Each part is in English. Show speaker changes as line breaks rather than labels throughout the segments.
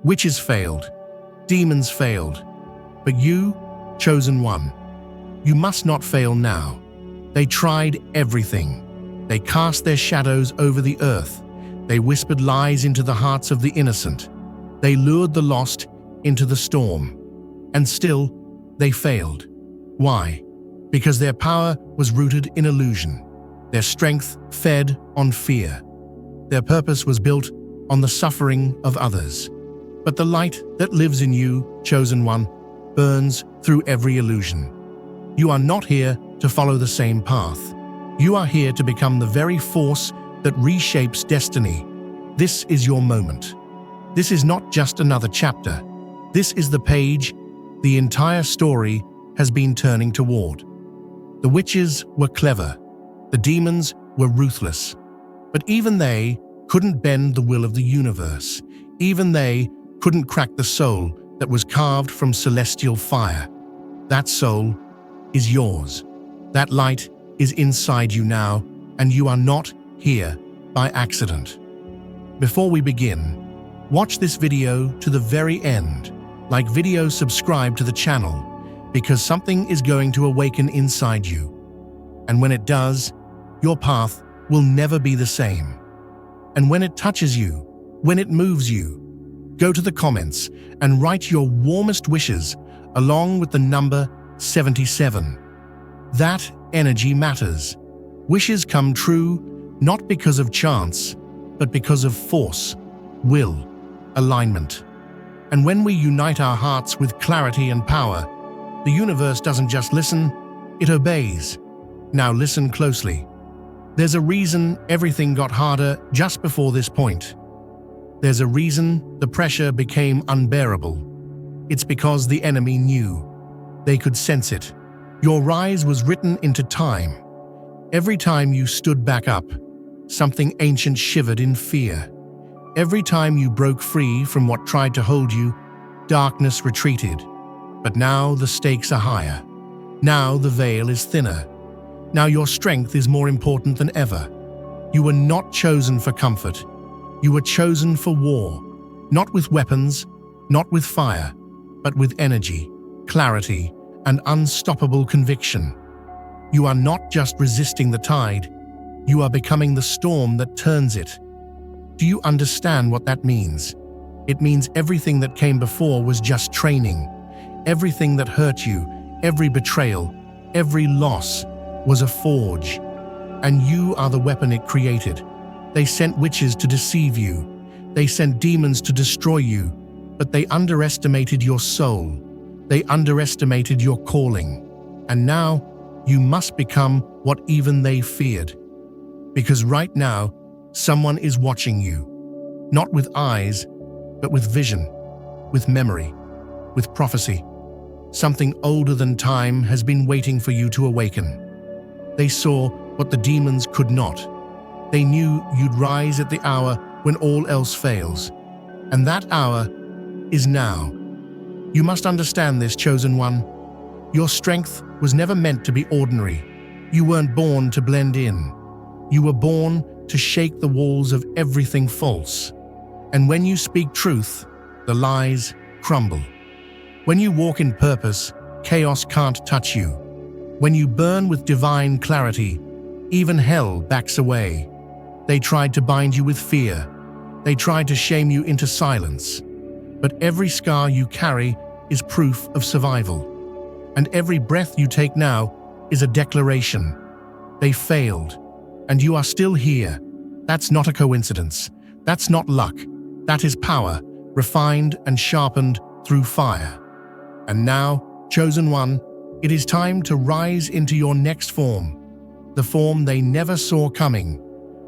Witches failed. Demons failed. But you, chosen one, you must not fail now. They tried everything. They cast their shadows over the earth. They whispered lies into the hearts of the innocent. They lured the lost into the storm. And still, they failed. Why? Because their power was rooted in illusion. Their strength fed on fear. Their purpose was built on the suffering of others. But the light that lives in you, chosen one, burns through every illusion. You are not here to follow the same path. You are here to become the very force that reshapes destiny. This is your moment. This is not just another chapter. This is the page the entire story has been turning toward. The witches were clever. The demons were ruthless. But even they couldn't bend the will of the universe. Even they couldn't crack the soul that was carved from celestial fire. That soul is yours. That light is inside you now, and you are not here by accident. Before we begin, watch this video to the very end. Like video, subscribe to the channel, because something is going to awaken inside you. And when it does, your path will never be the same. And when it touches you, when it moves you, go to the comments and write your warmest wishes along with the number 77. That energy matters. Wishes come true not because of chance, but because of force, will, alignment. And when we unite our hearts with clarity and power, the universe doesn't just listen, it obeys. Now listen closely. There's a reason everything got harder just before this point. There's a reason the pressure became unbearable. It's because the enemy knew. They could sense it. Your rise was written into time. Every time you stood back up, something ancient shivered in fear. Every time you broke free from what tried to hold you, darkness retreated. But now the stakes are higher. Now the veil is thinner. Now your strength is more important than ever. You were not chosen for comfort. You were chosen for war, not with weapons, not with fire, but with energy, clarity, and unstoppable conviction. You are not just resisting the tide, you are becoming the storm that turns it. Do you understand what that means? It means everything that came before was just training. Everything that hurt you, every betrayal, every loss was a forge. And you are the weapon it created. They sent witches to deceive you. They sent demons to destroy you. But they underestimated your soul. They underestimated your calling. And now, you must become what even they feared. Because right now, someone is watching you. Not with eyes, but with vision, with memory, with prophecy. Something older than time has been waiting for you to awaken. They saw what the demons could not. They knew you'd rise at the hour when all else fails. And that hour is now. You must understand this, chosen one. Your strength was never meant to be ordinary. You weren't born to blend in. You were born to shake the walls of everything false. And when you speak truth, the lies crumble. When you walk in purpose, chaos can't touch you. When you burn with divine clarity, even hell backs away. They tried to bind you with fear. They tried to shame you into silence. But every scar you carry is proof of survival. And every breath you take now is a declaration. They failed, and you are still here. That's not a coincidence. That's not luck. That is power, refined and sharpened through fire. And now, chosen one, it is time to rise into your next form. The form they never saw coming.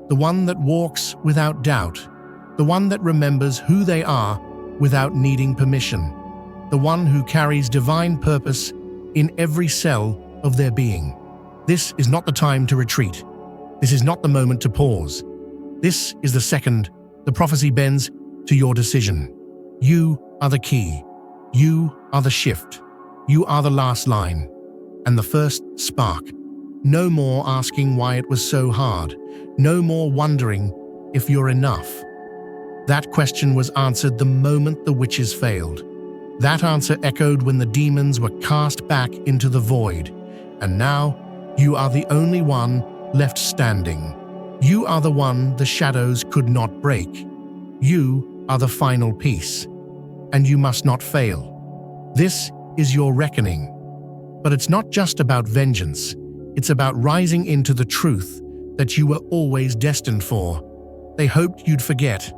The one that walks without doubt. The one that remembers who they are without needing permission. The one who carries divine purpose in every cell of their being. This is not the time to retreat. This is not the moment to pause. This is the second the prophecy bends to your decision. You are the key. You are the shift. You are the last line. And the first spark. No more asking why it was so hard. No more wondering if you're enough. That question was answered the moment the witches failed. That answer echoed when the demons were cast back into the void. And now, you are the only one left standing. You are the one the shadows could not break. You are the final piece. And you must not fail. This is your reckoning. But it's not just about vengeance. It's about rising into the truth that you were always destined for. They hoped you'd forget.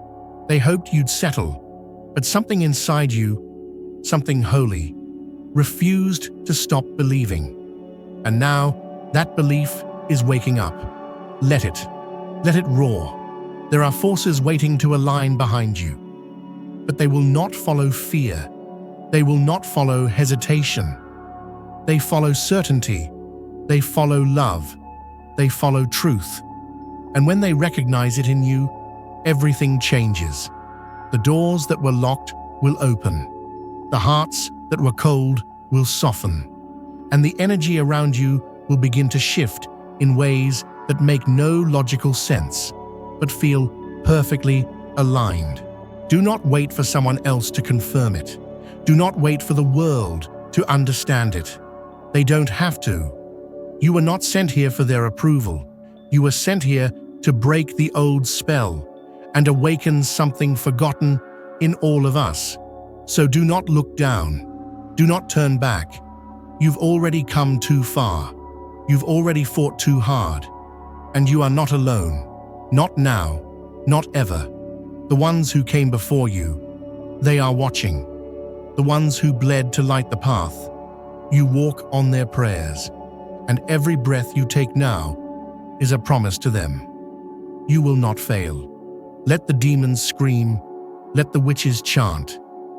They hoped you'd settle. But something inside you, something holy, refused to stop believing. And now, that belief is waking up. Let it. Let it roar. There are forces waiting to align behind you. But they will not follow fear. They will not follow hesitation. They follow certainty. They follow love. They follow truth. And when they recognize it in you, everything changes. The doors that were locked will open. The hearts that were cold will soften. And the energy around you will begin to shift in ways that make no logical sense, but feel perfectly aligned. Do not wait for someone else to confirm it. Do not wait for the world to understand it. They don't have to. You were not sent here for their approval. You were sent here to break the old spell and awaken something forgotten in all of us. So do not look down. Do not turn back. You've already come too far. You've already fought too hard. And you are not alone. Not now. Not ever. The ones who came before you, they are watching. The ones who bled to light the path. You walk on their prayers. And every breath you take now is a promise to them. You will not fail. Let the demons scream. Let the witches chant.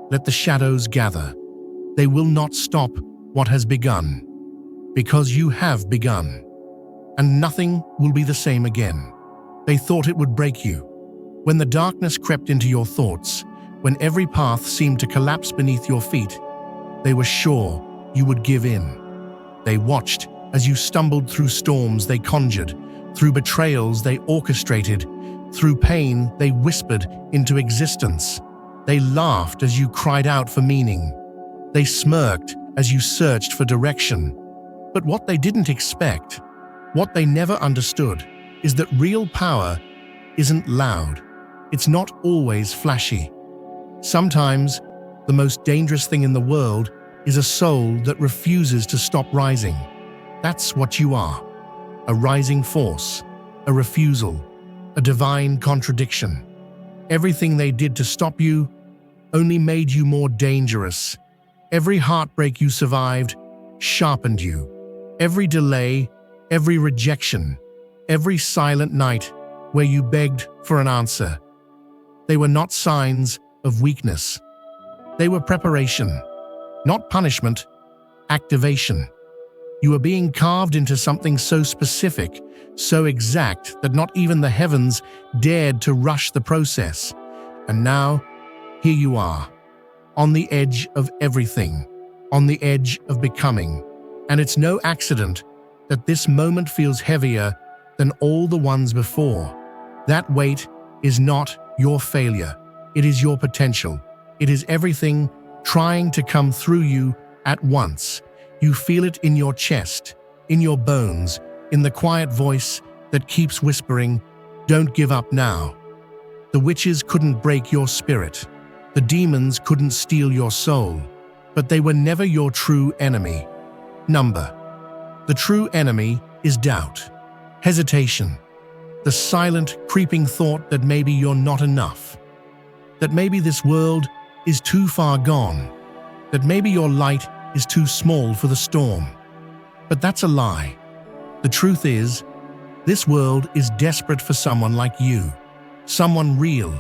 Let the shadows gather. They will not stop what has begun. Because you have begun. And nothing will be the same again. They thought it would break you. When the darkness crept into your thoughts, when every path seemed to collapse beneath your feet, they were sure you would give in. They watched as you stumbled through storms they conjured, through betrayals they orchestrated, through pain they whispered into existence. They laughed as you cried out for meaning. They smirked as you searched for direction. But what they didn't expect, what they never understood, is that real power isn't loud. It's not always flashy. Sometimes, the most dangerous thing in the world is a soul that refuses to stop rising. That's what you are. A rising force, a refusal, a divine contradiction. Everything they did to stop you only made you more dangerous. Every heartbreak you survived sharpened you. Every delay, every rejection, every silent night where you begged for an answer. They were not signs of weakness. They were preparation, not punishment, activation. You were being carved into something so specific, so exact that not even the heavens dared to rush the process. And now, here you are, on the edge of everything, on the edge of becoming. And it's no accident that this moment feels heavier than all the ones before. That weight is not your failure. It is your potential. It is everything trying to come through you at once. You feel it in your chest, in your bones, in the quiet voice that keeps whispering, "Don't give up now." The witches couldn't break your spirit. The demons couldn't steal your soul. But they were never your true enemy. The true enemy is doubt, hesitation, the silent, creeping thought that maybe you're not enough, that maybe this world is too far gone, that maybe your light is too small for the storm. But that's a lie. The truth is, this world is desperate for someone like you, someone real,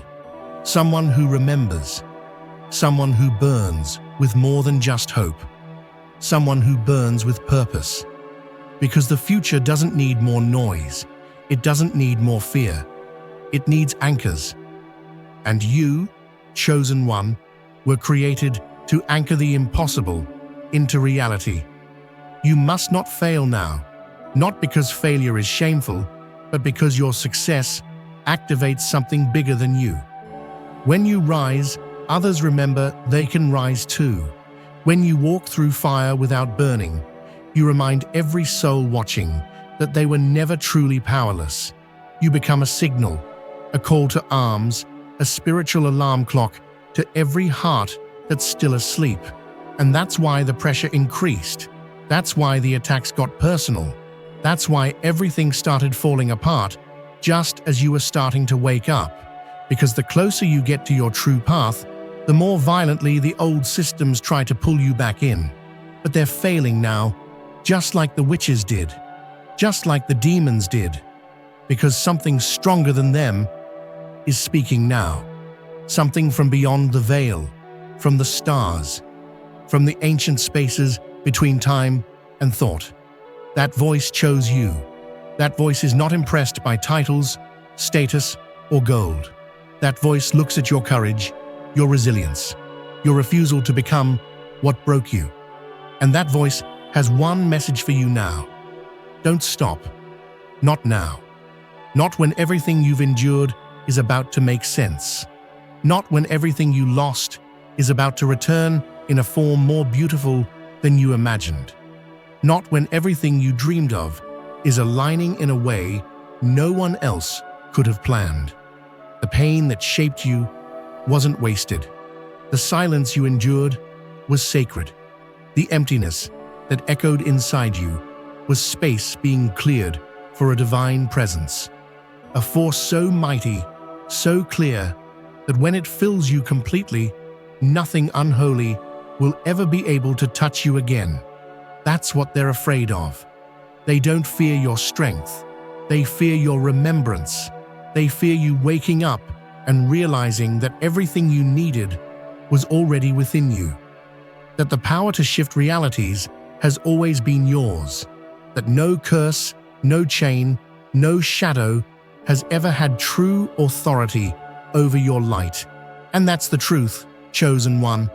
someone who remembers, someone who burns with more than just hope, someone who burns with purpose. Because the future doesn't need more noise. It doesn't need more fear. It needs anchors. And you, chosen one, were created to anchor the impossible into reality. You must not fail now, not because failure is shameful, but because your success activates something bigger than you. When you rise, others remember they can rise too. When you walk through fire without burning, you remind every soul watching that they were never truly powerless. You become a signal, a call to arms, a spiritual alarm clock to every heart that's still asleep. And that's why the pressure increased. That's why the attacks got personal. That's why everything started falling apart just as you were starting to wake up. Because the closer you get to your true path, the more violently the old systems try to pull you back in. But they're failing now, just like the witches did, just like the demons did. Because something stronger than them is speaking now. Something from beyond the veil, from the stars, from the ancient spaces between time and thought. That voice chose you. That voice is not impressed by titles, status, or gold. That voice looks at your courage, your resilience, your refusal to become what broke you. And that voice has one message for you now. Don't stop. Not now. Not when everything you've endured is about to make sense. Not when everything you lost is about to return in a form more beautiful than you imagined. Not when everything you dreamed of is aligning in a way no one else could have planned. The pain that shaped you wasn't wasted. The silence you endured was sacred. The emptiness that echoed inside you was space being cleared for a divine presence. A force so mighty, so clear, that when it fills you completely, nothing unholy will ever be able to touch you again. That's what they're afraid of. They don't fear your strength. They fear your remembrance. They fear you waking up and realizing that everything you needed was already within you. That the power to shift realities has always been yours. That no curse, no chain, no shadow has ever had true authority over your light. And that's the truth, chosen one.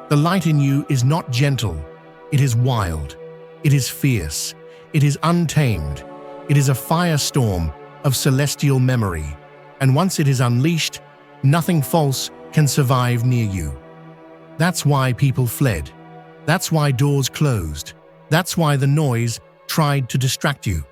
The light in you is not gentle. It is wild. It is fierce. It is untamed. It is a firestorm of celestial memory. And once it is unleashed, nothing false can survive near you. That's why people fled. That's why doors closed. That's why the noise tried to distract you.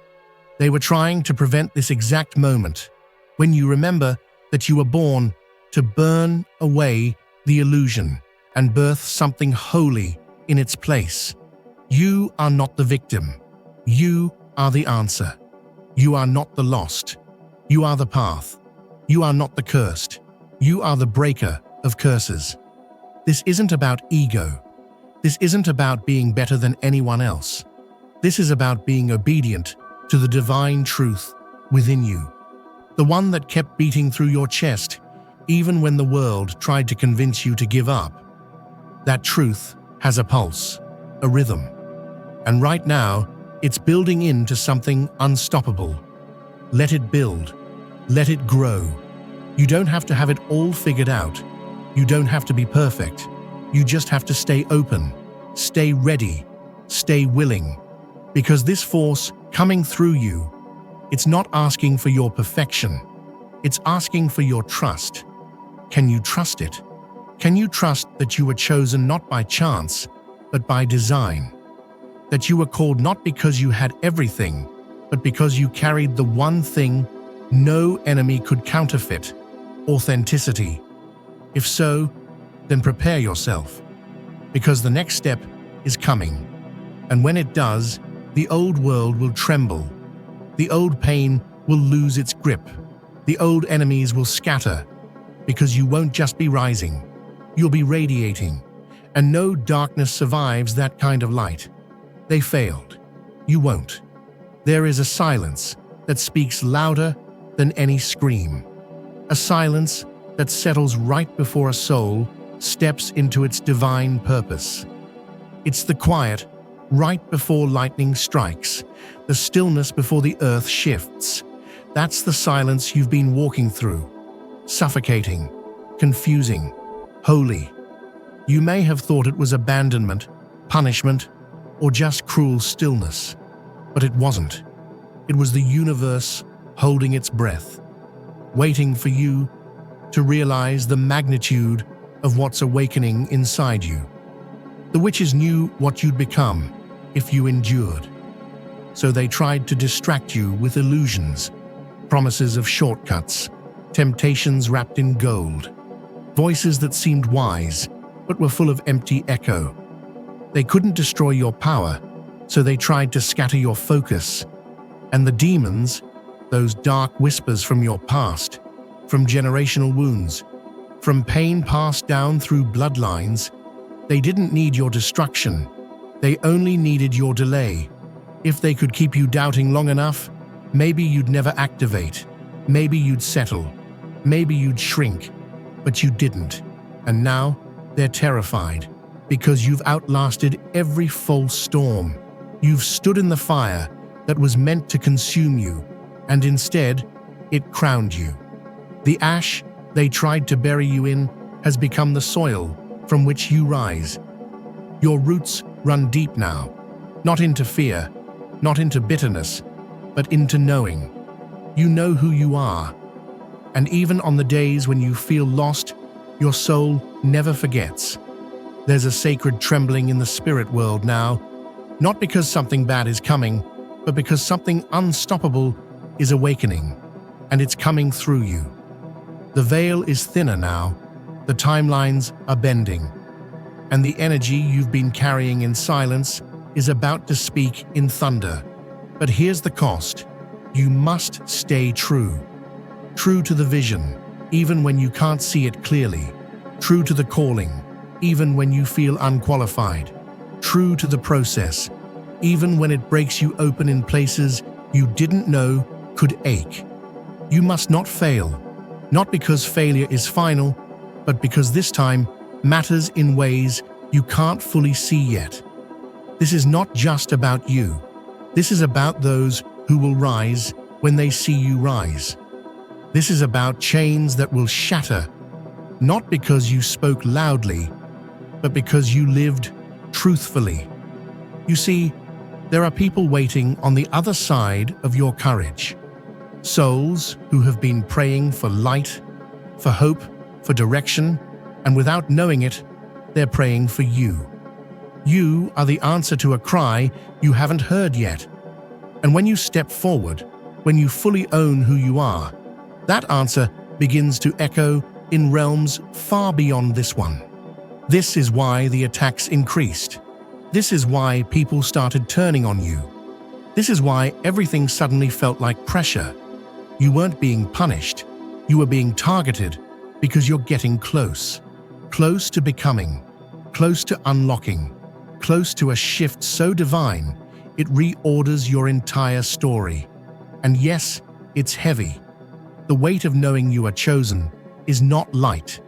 They were trying to prevent this exact moment, when you remember that you were born to burn away the illusion and birth something holy in its place. You are not the victim. You are the answer. You are not the lost. You are the path. You are not the cursed. You are the breaker of curses. This isn't about ego. This isn't about being better than anyone else. This is about being obedient to the divine truth within you. The one that kept beating through your chest, even when the world tried to convince you to give up. That truth has a pulse, a rhythm. And right now, it's building into something unstoppable. Let it build. Let it grow. You don't have to have it all figured out. You don't have to be perfect. You just have to stay open, stay ready, stay willing. Because this force coming through you, it's not asking for your perfection. It's asking for your trust. Can you trust it? Can you trust that you were chosen not by chance, but by design? That you were called not because you had everything, but because you carried the one thing no enemy could counterfeit: authenticity. If so, then prepare yourself, because the next step is coming. And when it does, the old world will tremble. The old pain will lose its grip. The old enemies will scatter, because you won't just be rising, you'll be radiating. And no darkness survives that kind of light. They failed. You won't. There is a silence that speaks louder than any scream. A silence that settles right before a soul steps into its divine purpose. It's the quiet right before lightning strikes, the stillness before the earth shifts. That's the silence you've been walking through. Suffocating, confusing, holy. You may have thought it was abandonment, punishment, or just cruel stillness, but it wasn't. It was the universe holding its breath, waiting for you to realize the magnitude of what's awakening inside you. The witches knew what you'd become if you endured. So they tried to distract you with illusions, promises of shortcuts, temptations wrapped in gold, voices that seemed wise but were full of empty echo. They couldn't destroy your power, so they tried to scatter your focus. And the demons, those dark whispers from your past, from generational wounds, from pain passed down through bloodlines, they didn't need your destruction. They only needed your delay. If they could keep you doubting long enough, maybe you'd never activate. Maybe you'd settle. Maybe you'd shrink. But you didn't. And now, they're terrified. Because you've outlasted every false storm. You've stood in the fire that was meant to consume you, and instead, it crowned you. The ash they tried to bury you in has become the soil from which you rise. Your roots run deep now, not into fear, not into bitterness, but into knowing. You know who you are. And even on the days when you feel lost, your soul never forgets. There's a sacred trembling in the spirit world now, not because something bad is coming, but because something unstoppable is awakening, and it's coming through you. The veil is thinner now, the timelines are bending, and the energy you've been carrying in silence is about to speak in thunder. But here's the cost. You must stay true. True to the vision, even when you can't see it clearly. True to the calling, even when you feel unqualified. True to the process, even when it breaks you open in places you didn't know could ache. You must not fail, not because failure is final, but because this time matters in ways you can't fully see yet. This is not just about you. This is about those who will rise when they see you rise. This is about chains that will shatter, not because you spoke loudly, but because you lived truthfully. You see, there are people waiting on the other side of your courage. Souls who have been praying for light, for hope, for direction, and without knowing it, they're praying for you. You are the answer to a cry you haven't heard yet. And when you step forward, when you fully own who you are, that answer begins to echo in realms far beyond this one. This is why the attacks increased. This is why people started turning on you. This is why everything suddenly felt like pressure. You weren't being punished. You were being targeted because you're getting close. Close to becoming. Close to unlocking. Close to a shift so divine, it reorders your entire story. And yes, it's heavy. The weight of knowing you are chosen is not light.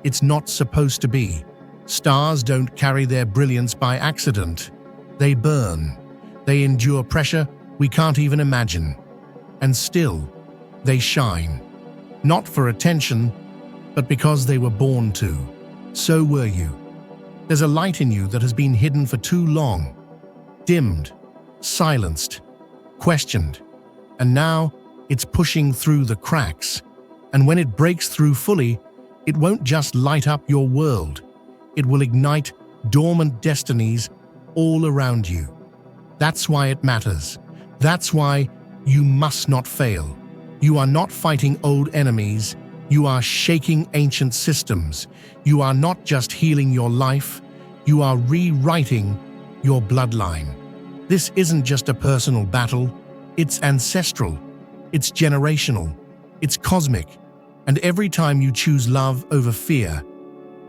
It's not supposed to be. Stars don't carry their brilliance by accident. They burn. They endure pressure we can't even imagine. And still, they shine. Not for attention, but because they were born to. So were you. There's a light in you that has been hidden for too long. Dimmed, silenced, questioned. And now, it's pushing through the cracks. And when it breaks through fully, it won't just light up your world. It will ignite dormant destinies all around you. That's why it matters. That's why you must not fail. You are not fighting old enemies. You are shaking ancient systems. You are not just healing your life. You are rewriting your bloodline. This isn't just a personal battle. It's ancestral. It's generational. It's cosmic. And every time you choose love over fear,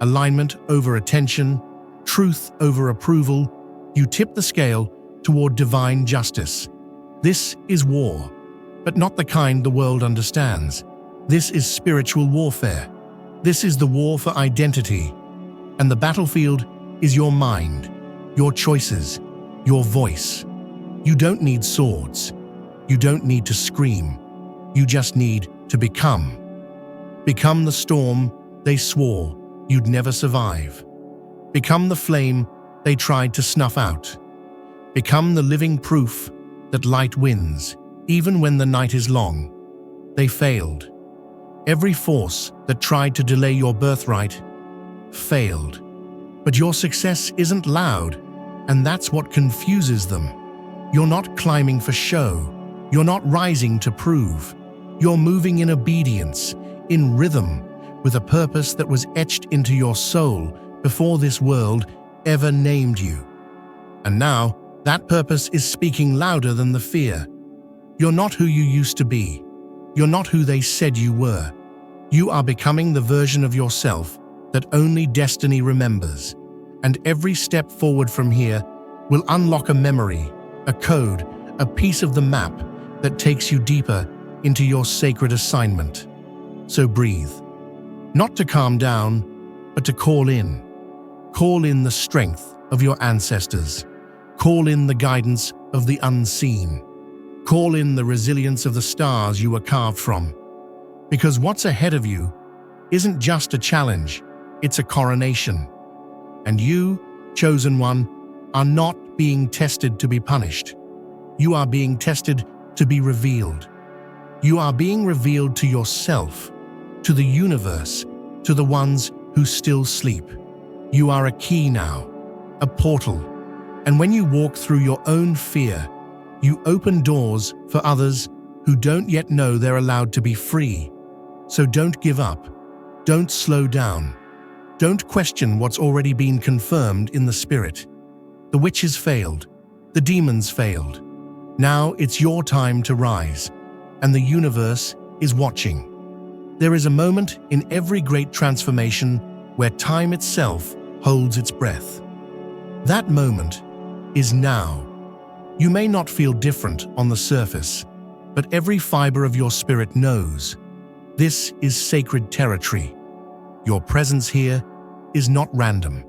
alignment over attention, truth over approval, you tip the scale toward divine justice. This is war, but not the kind the world understands. This is spiritual warfare. This is the war for identity. And the battlefield is your mind, your choices, your voice. You don't need swords. You don't need to scream. You just need to become. Become the storm they swore you'd never survive. Become the flame they tried to snuff out. Become the living proof that light wins, even when the night is long. They failed. Every force that tried to delay your birthright failed. But your success isn't loud, and that's what confuses them. You're not climbing for show. You're not rising to prove. You're moving in obedience, in rhythm, with a purpose that was etched into your soul before this world ever named you. And now, that purpose is speaking louder than the fear. You're not who you used to be. You're not who they said you were. You are becoming the version of yourself that only destiny remembers. And every step forward from here will unlock a memory, a code, a piece of the map that takes you deeper into your sacred assignment. So breathe. Not to calm down, but to call in. Call in the strength of your ancestors. Call in the guidance of the unseen. Call in the resilience of the stars you were carved from. Because what's ahead of you isn't just a challenge, it's a coronation. And you, chosen one, are not being tested to be punished. You are being tested to be revealed. You are being revealed to yourself, to the universe, to the ones who still sleep. You are a key now, a portal. And when you walk through your own fear, you open doors for others who don't yet know they're allowed to be free. So don't give up. Don't slow down. Don't question what's already been confirmed in the spirit. The witches failed. The demons failed. Now it's your time to rise, and the universe is watching. There is a moment in every great transformation where time itself holds its breath. That moment is now. You may not feel different on the surface, but every fiber of your spirit knows. This is sacred territory. Your presence here is not random.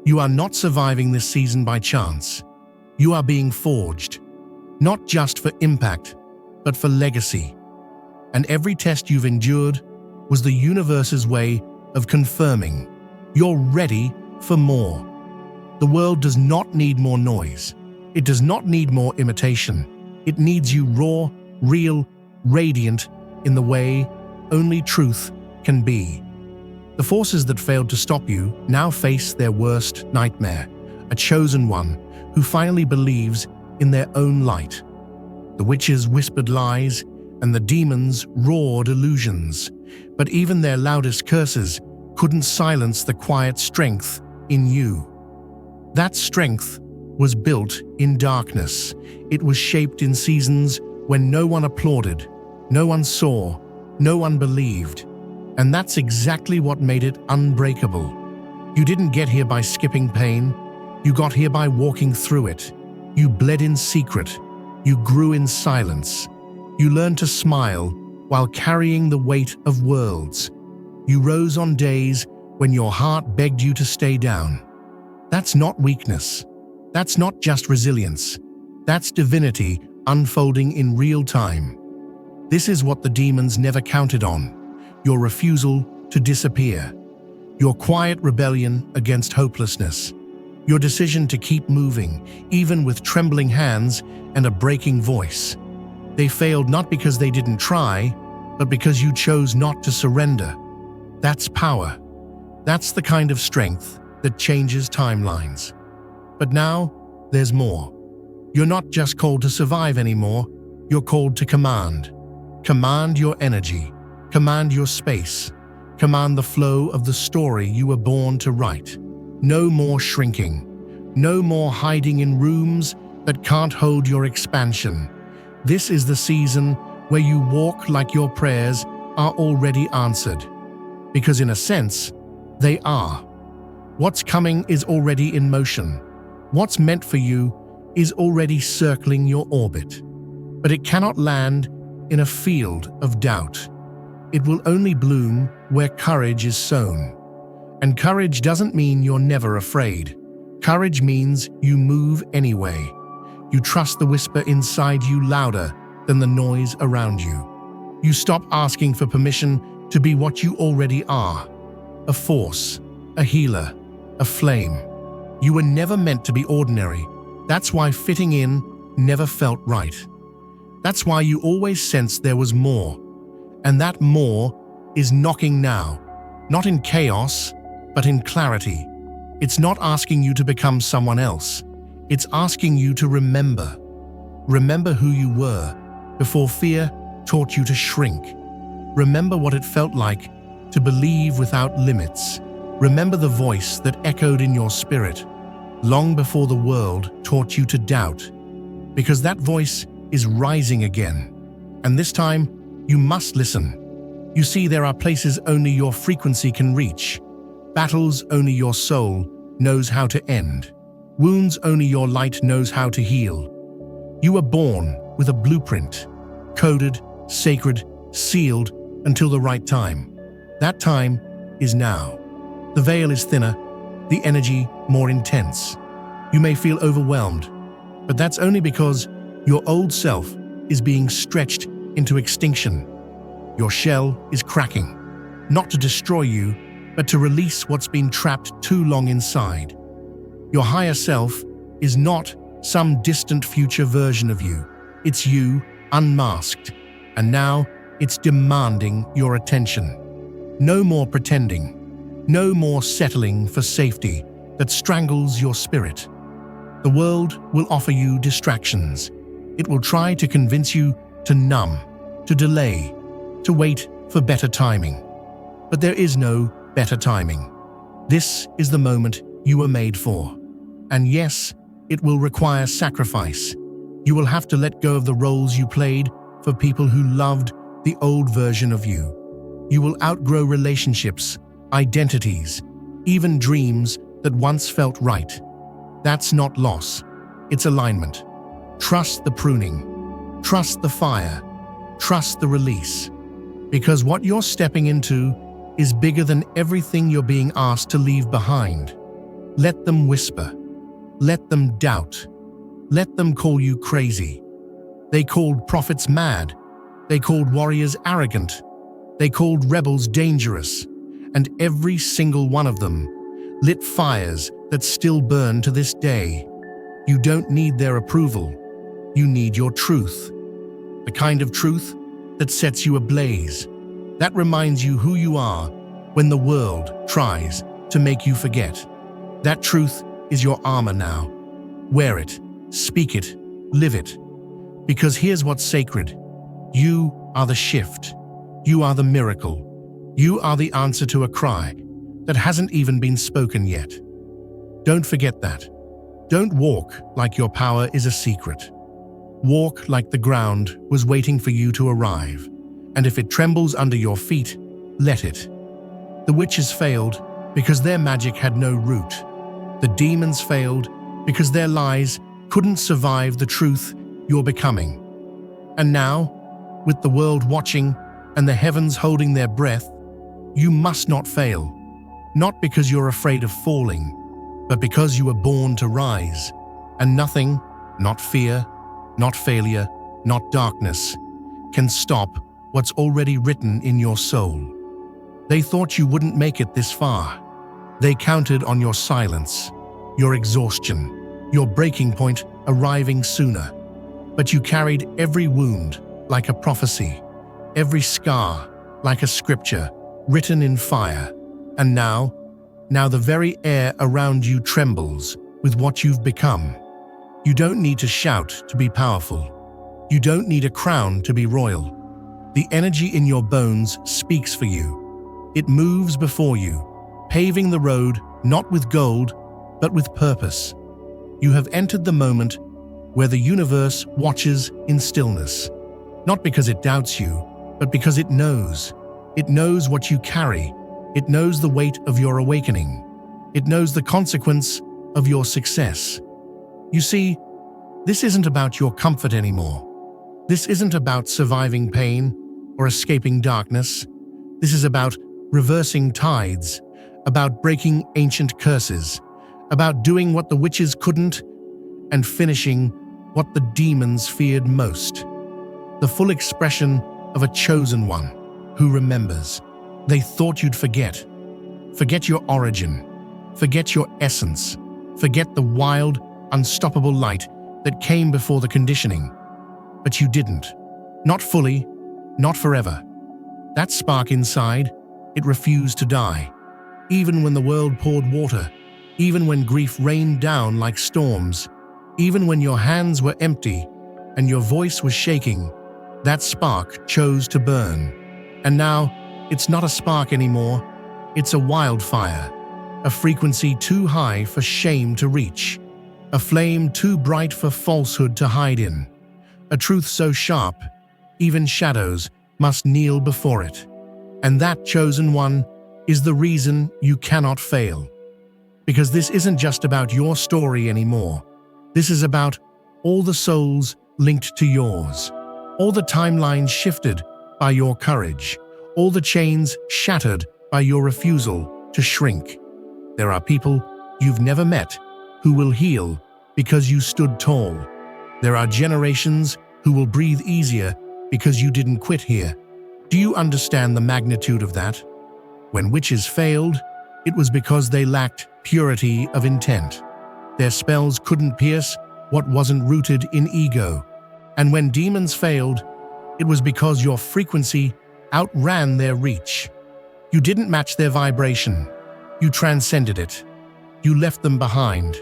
You are not surviving this season by chance. You are being forged, not just for impact, but for legacy. And every test you've endured was the universe's way of confirming you're ready for more. The world does not need more noise. It does not need more imitation. It needs you raw, real, radiant in the way only truth can be. The forces that failed to stop you now face their worst nightmare, a chosen one who finally believes in their own light. The witches whispered lies, and the demons roared illusions, but even their loudest curses couldn't silence the quiet strength in you. That strength was built in darkness. It was shaped in seasons when no one applauded, no one saw, no one believed. And that's exactly what made it unbreakable. You didn't get here by skipping pain. You got here by walking through it. You bled in secret. You grew in silence. You learned to smile while carrying the weight of worlds. You rose on days when your heart begged you to stay down. That's not weakness. That's not just resilience. That's divinity unfolding in real time. This is what the demons never counted on. Your refusal to disappear. Your quiet rebellion against hopelessness. Your decision to keep moving, even with trembling hands and a breaking voice. They failed not because they didn't try, but because you chose not to surrender. That's power. That's the kind of strength that changes timelines. But now, there's more. You're not just called to survive anymore, you're called to command. Command your energy. Command your space. Command the flow of the story you were born to write. No more shrinking. No more hiding in rooms that can't hold your expansion. This is the season where you walk like your prayers are already answered. Because in a sense, they are. What's coming is already in motion. What's meant for you is already circling your orbit. But it cannot land in a field of doubt. It will only bloom where courage is sown. And courage doesn't mean you're never afraid. Courage means you move anyway. You trust the whisper inside you louder than the noise around you. You stop asking for permission to be what you already are. A force, a healer, a flame. You were never meant to be ordinary. That's why fitting in never felt right. That's why you always sensed there was more. And that more is knocking now, not in chaos, but in clarity. It's not asking you to become someone else. It's asking you to remember. Remember who you were before fear taught you to shrink. Remember what it felt like to believe without limits. Remember the voice that echoed in your spirit long before the world taught you to doubt. Because that voice is rising again. And this time, you must listen. You see, there are places only your frequency can reach. Battles only your soul knows how to end. Wounds only your light knows how to heal. You were born with a blueprint, coded, sacred, sealed until the right time. That time is now. The veil is thinner, the energy more intense. You may feel overwhelmed, but that's only because your old self is being stretched into extinction. Your shell is cracking, not to destroy you, but to release what's been trapped too long inside. Your higher self is not some distant future version of you. It's you, unmasked, and now it's demanding your attention. No more pretending, no more settling for safety that strangles your spirit. The world will offer you distractions. It will try to convince you to numb, to delay, to wait for better timing. But there is no better timing. This is the moment you were made for. And yes, it will require sacrifice. You will have to let go of the roles you played for people who loved the old version of you. You will outgrow relationships, identities, even dreams that once felt right. That's not loss, it's alignment. Trust the pruning, trust the fire, trust the release. Because what you're stepping into is bigger than everything you're being asked to leave behind. Let them whisper. Let them doubt. Let them call you crazy. They called prophets mad. They called warriors arrogant. They called rebels dangerous. And every single one of them lit fires that still burn to this day. You don't need their approval. You need your truth. The kind of truth that sets you ablaze. That reminds you who you are when the world tries to make you forget. That truth is your armor now. Wear it, speak it, live it. Because here's what's sacred. You are the shift. You are the miracle. You are the answer to a cry that hasn't even been spoken yet. Don't forget that. Don't walk like your power is a secret. Walk like the ground was waiting for you to arrive. And if it trembles under your feet, let it. The witches failed because their magic had no root. The demons failed because their lies couldn't survive the truth you're becoming. And now, with the world watching and the heavens holding their breath, you must not fail. Not because you're afraid of falling, but because you were born to rise. And nothing, not fear, not failure, not darkness, can stop what's already written in your soul. They thought you wouldn't make it this far. They counted on your silence, your exhaustion, your breaking point arriving sooner. But you carried every wound like a prophecy, every scar like a scripture written in fire. And now the very air around you trembles with what you've become. You don't need to shout to be powerful. You don't need a crown to be royal. The energy in your bones speaks for you. It moves before you, paving the road not with gold, but with purpose. You have entered the moment where the universe watches in stillness, not because it doubts you, but because it knows. It knows what you carry. It knows the weight of your awakening. It knows the consequence of your success. You see, this isn't about your comfort anymore. This isn't about surviving pain or escaping darkness. This is about reversing tides, about breaking ancient curses, about doing what the witches couldn't and finishing what the demons feared most. The full expression of a chosen one who remembers. They thought you'd forget. Forget your origin. Forget your essence. Forget the wild, unstoppable light that came before the conditioning. But you didn't. Not fully, not forever. That spark inside, it refused to die. Even when the world poured water, even when grief rained down like storms, even when your hands were empty and your voice was shaking, that spark chose to burn. And now, it's not a spark anymore, it's a wildfire, a frequency too high for shame to reach, a flame too bright for falsehood to hide in, a truth so sharp, even shadows must kneel before it. And that chosen one is the reason you cannot fail. Because this isn't just about your story anymore. This is about all the souls linked to yours, all the timelines shifted by your courage, all the chains shattered by your refusal to shrink. There are people you've never met who will heal because you stood tall. There are generations who will breathe easier because you didn't quit here. Do you understand the magnitude of that? When witches failed, it was because they lacked purity of intent. Their spells couldn't pierce what wasn't rooted in ego. And when demons failed, it was because your frequency outran their reach. You didn't match their vibration. You transcended it. You left them behind.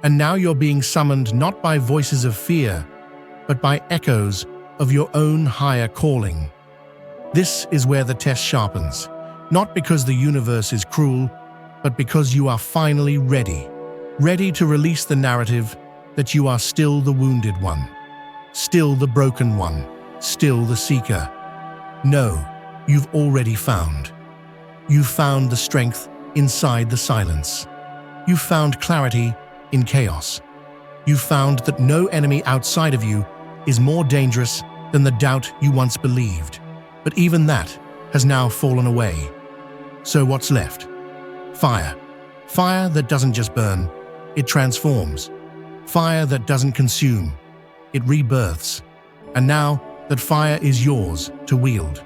And now you're being summoned not by voices of fear, but by echoes of your own higher calling. This is where the test sharpens, not because the universe is cruel, but because you are finally ready to release the narrative that you are still the wounded one, still the broken one, still the seeker. No, you've already found. You've found the strength inside the silence. You've found clarity in chaos. You've found that no enemy outside of you is more dangerous than the doubt you once believed. But even that has now fallen away. So what's left? Fire. Fire that doesn't just burn, it transforms. Fire that doesn't consume, it rebirths. And now that fire is yours to wield.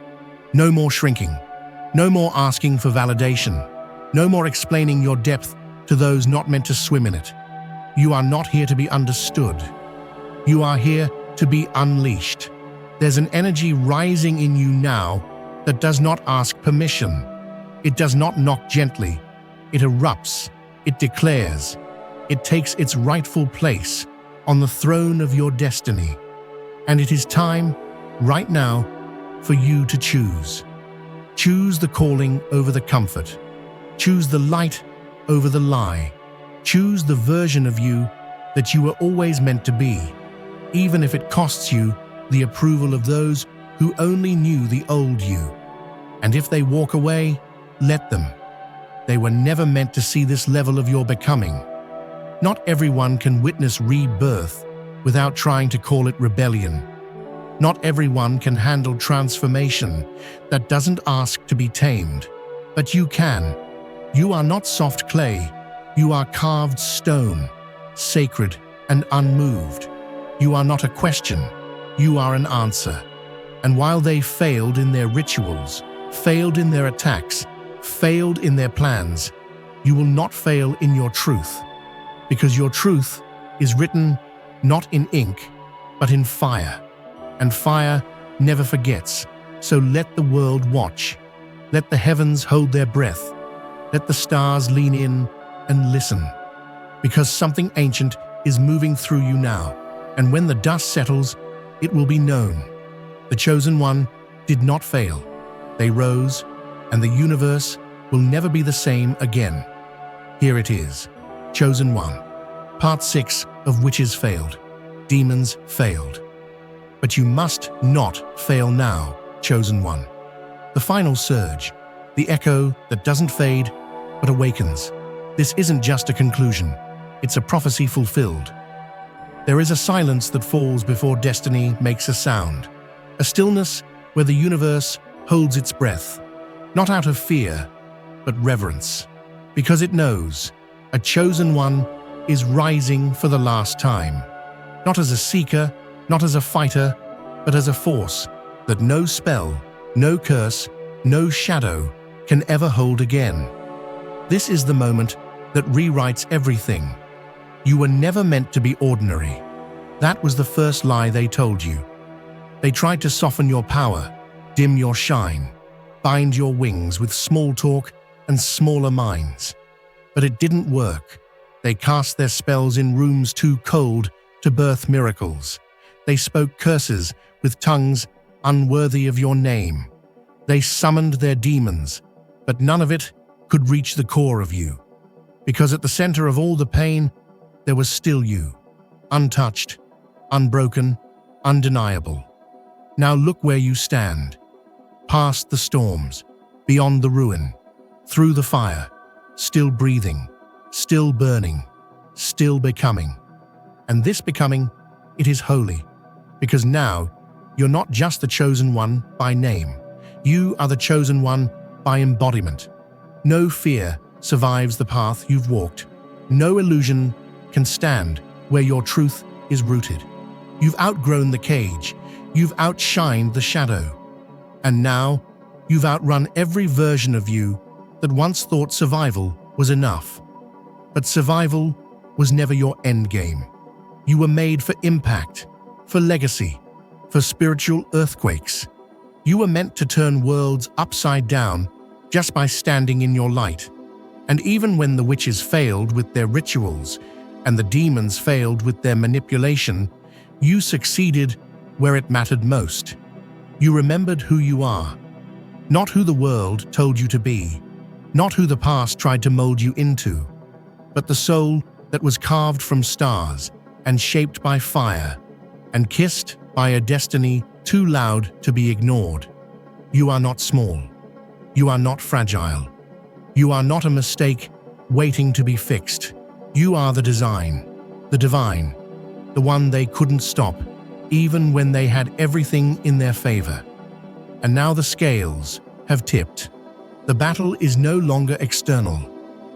No more shrinking. No more asking for validation. No more explaining your depth to those not meant to swim in it. You are not here to be understood. You are here to be unleashed. There's an energy rising in you now that does not ask permission. It does not knock gently. It erupts. It declares. It takes its rightful place on the throne of your destiny. And it is time, right now, for you to choose. Choose the calling over the comfort. Choose the light over the lie. Choose the version of you that you were always meant to be, even if it costs you the approval of those who only knew the old you. And if they walk away, let them. They were never meant to see this level of your becoming. Not everyone can witness rebirth without trying to call it rebellion. Not everyone can handle transformation that doesn't ask to be tamed. But you can. You are not soft clay. You are carved stone, sacred and unmoved. You are not a question. You are an answer. And while they failed in their rituals, failed in their attacks, failed in their plans, you will not fail in your truth. Because your truth is written not in ink, but in fire. And fire never forgets. So let the world watch. Let the heavens hold their breath. Let the stars lean in and listen. Because something ancient is moving through you now. And when the dust settles, it will be known. The chosen one did not fail. They rose, and the universe will never be the same again. Here it is, Chosen One, Part 6 of Witches Failed, Demons Failed. But you must not fail now, Chosen One. The final surge, the echo that doesn't fade but awakens. This isn't just a conclusion, it's a prophecy fulfilled. There is a silence that falls before destiny makes a sound, a stillness where the universe holds its breath, not out of fear, but reverence, because it knows a chosen one is rising for the last time, not as a seeker, not as a fighter, but as a force that no spell, no curse, no shadow can ever hold again. This is the moment that rewrites everything. You were never meant to be ordinary. That was the first lie they told you. They tried to soften your power, dim your shine, bind your wings with small talk and smaller minds. But it didn't work. They cast their spells in rooms too cold to birth miracles. They spoke curses with tongues unworthy of your name. They summoned their demons, but none of it could reach the core of you. Because at the center of all the pain, there was still you, untouched, unbroken, undeniable. Now look where you stand, past the storms, beyond the ruin, through the fire, still breathing, still burning, still becoming. And this becoming, it is holy, because now you're not just the chosen one by name. You are the chosen one by embodiment. No fear survives the path you've walked. No illusion can stand where your truth is rooted. You've outgrown the cage. You've outshined the shadow. And now you've outrun every version of you that once thought survival was enough. But survival was never your endgame. You were made for impact, for legacy, for spiritual earthquakes. You were meant to turn worlds upside down just by standing in your light. And even when the witches failed with their rituals and the demons failed with their manipulation, you succeeded where it mattered most. You remembered who you are, not who the world told you to be, not who the past tried to mold you into, but the soul that was carved from stars and shaped by fire and kissed by a destiny too loud to be ignored. You are not small. You are not fragile. You are not a mistake waiting to be fixed. You are the design, the divine, the one they couldn't stop, even when they had everything in their favor. And now the scales have tipped. The battle is no longer external.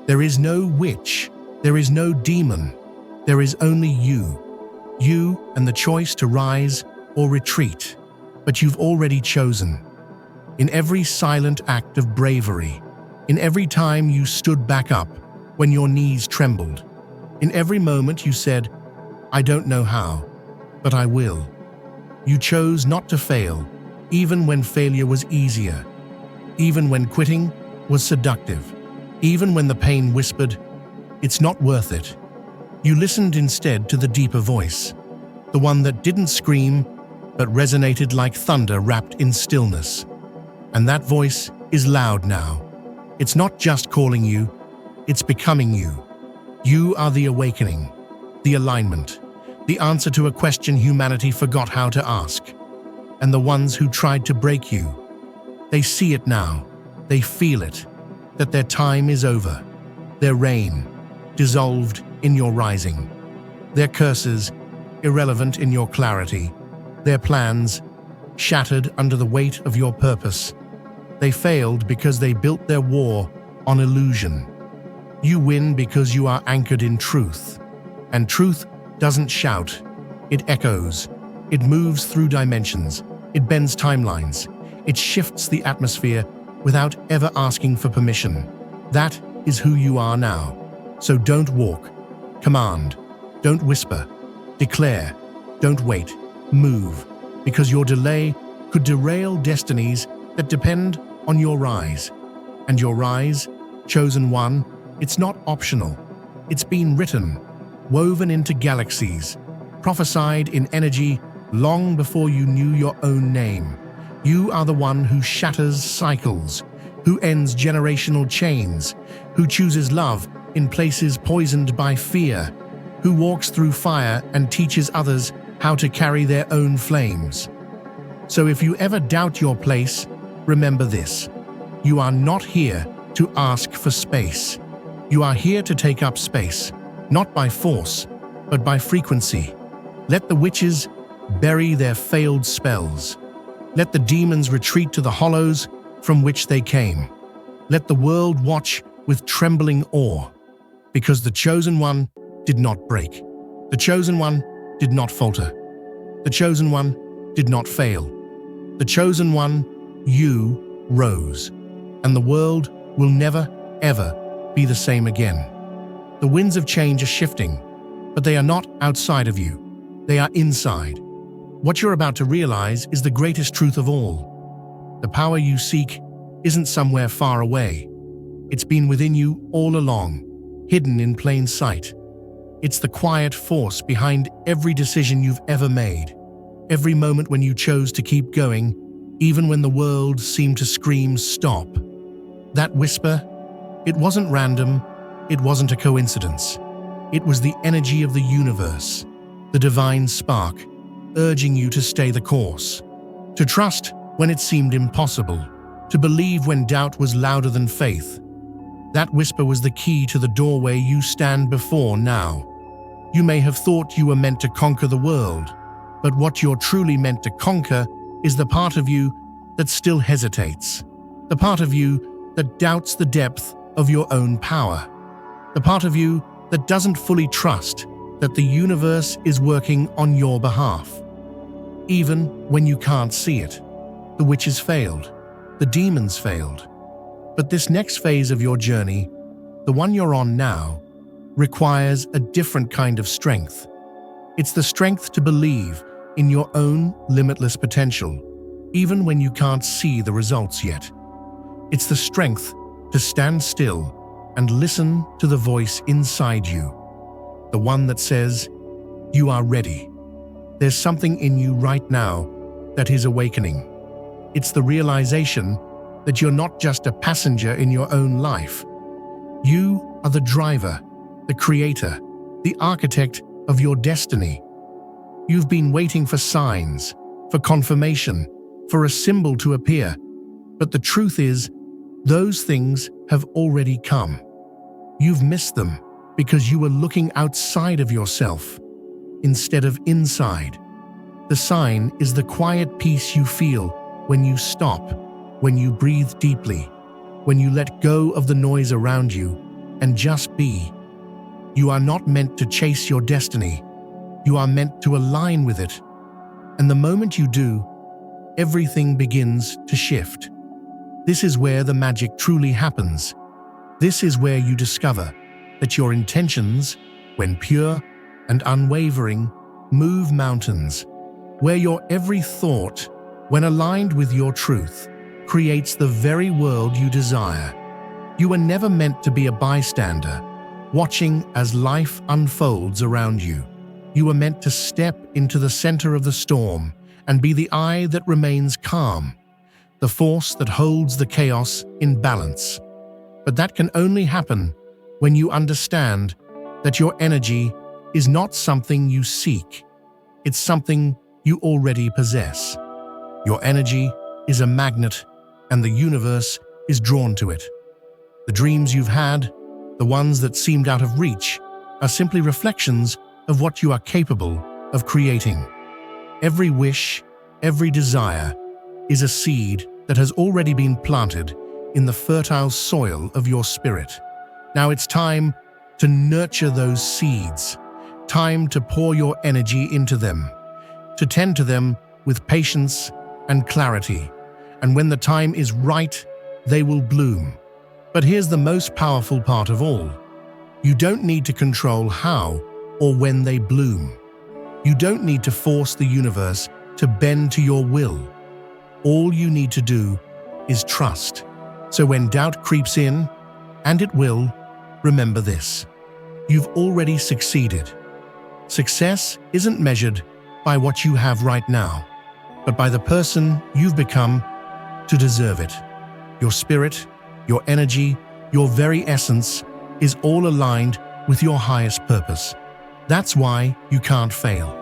There is no witch. There is no demon. There is only you. You and the choice to rise or retreat. But you've already chosen. In every silent act of bravery, in every time you stood back up when your knees trembled, in every moment you said, "I don't know how, but I will." You chose not to fail, even when failure was easier, even when quitting was seductive, even when the pain whispered, "It's not worth it." You listened instead to the deeper voice, the one that didn't scream, but resonated like thunder wrapped in stillness. And that voice is loud now. It's not just calling you, it's becoming you. You are the awakening, the alignment, the answer to a question humanity forgot how to ask. And the ones who tried to break you, they see it now, they feel it, that their time is over, their reign dissolved in your rising, their curses irrelevant in your clarity, their plans shattered under the weight of your purpose. They failed because they built their war on illusion. You win because you are anchored in truth. And truth doesn't shout, it echoes. It moves through dimensions. It bends timelines. It shifts the atmosphere without ever asking for permission. That is who you are now. So don't walk. Command. Don't whisper. Declare. Don't wait. Move. Because your delay could derail destinies that depend on your rise. And your rise, chosen one, it's not optional. It's been written, woven into galaxies, prophesied in energy long before you knew your own name. You are the one who shatters cycles, who ends generational chains, who chooses love in places poisoned by fear, who walks through fire and teaches others how to carry their own flames. So if you ever doubt your place, remember this. You are not here to ask for space. You are here to take up space, not by force, but by frequency. Let the witches bury their failed spells. Let the demons retreat to the hollows from which they came. Let the world watch with trembling awe, because the chosen one did not break. The chosen one did not falter. The chosen one did not fail. The chosen one, you, rose. And the world will never, ever be the same again. The winds of change are shifting, but they are not outside of you. They are inside. What you're about to realize is the greatest truth of all. The power you seek isn't somewhere far away. It's been within you all along, hidden in plain sight. It's the quiet force behind every decision you've ever made, every moment when you chose to keep going, even when the world seemed to scream stop. That whisper, it wasn't random, it wasn't a coincidence. It was the energy of the universe, the divine spark, urging you to stay the course, to trust when it seemed impossible, to believe when doubt was louder than faith. That whisper was the key to the doorway you stand before now. You may have thought you were meant to conquer the world, but what you're truly meant to conquer is the part of you that still hesitates, the part of you that doubts the depth of your own power, the part of you that doesn't fully trust that the universe is working on your behalf. Even when you can't see it, the witches failed, the demons failed. But this next phase of your journey, the one you're on now, requires a different kind of strength. It's the strength to believe in your own limitless potential, even when you can't see the results yet. It's the strength to stand still and listen to the voice inside you, the one that says, "You are ready." There's something in you right now that is awakening. It's the realization that you're not just a passenger in your own life. You are the driver, the creator, the architect of your destiny. You've been waiting for signs, for confirmation, for a symbol to appear. But the truth is, those things have already come. You've missed them because you were looking outside of yourself instead of inside. The sign is the quiet peace you feel when you stop, when you breathe deeply, when you let go of the noise around you and just be. You are not meant to chase your destiny. You are meant to align with it. And the moment you do, everything begins to shift. This is where the magic truly happens. This is where you discover that your intentions, when pure and unwavering, move mountains, where your every thought, when aligned with your truth, creates the very world you desire. You were never meant to be a bystander, watching as life unfolds around you. You were meant to step into the center of the storm and be the eye that remains calm, the force that holds the chaos in balance. But that can only happen when you understand that your energy is not something you seek. It's something you already possess. Your energy is a magnet, and the universe is drawn to it. The dreams you've had, the ones that seemed out of reach, are simply reflections of what you are capable of creating. Every wish, every desire, is a seed that has already been planted in the fertile soil of your spirit. Now it's time to nurture those seeds, time to pour your energy into them, to tend to them with patience and clarity. And when the time is right, they will bloom. But here's the most powerful part of all. You don't need to control how or when they bloom. You don't need to force the universe to bend to your will. All you need to do is trust. So when doubt creeps in, and it will, remember this: you've already succeeded. Success isn't measured by what you have right now, but by the person you've become to deserve it. Your spirit, your energy, your very essence is all aligned with your highest purpose. That's why you can't fail,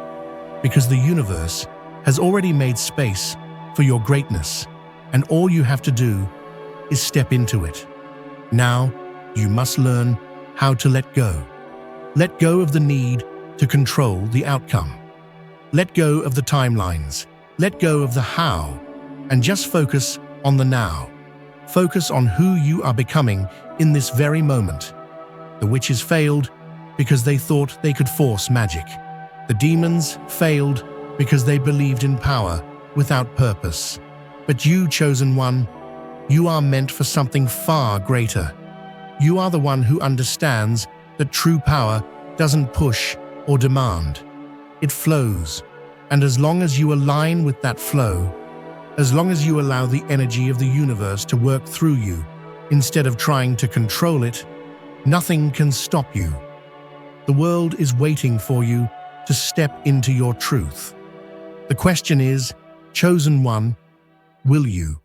because the universe has already made space for your greatness, and all you have to do is step into it. Now, you must learn how to let go. Let go of the need to control the outcome. Let go of the timelines. Let go of the how, and just focus on the now. Focus on who you are becoming in this very moment. The witches failed because they thought they could force magic. The demons failed because they believed in power without purpose. But you, chosen one, you are meant for something far greater. You are the one who understands that true power doesn't push or demand. It flows, and as long as you align with that flow, As long as you allow the energy of the universe to work through you, instead of trying to control it, nothing can stop you. The world is waiting for you to step into your truth. The question is, chosen one, will you?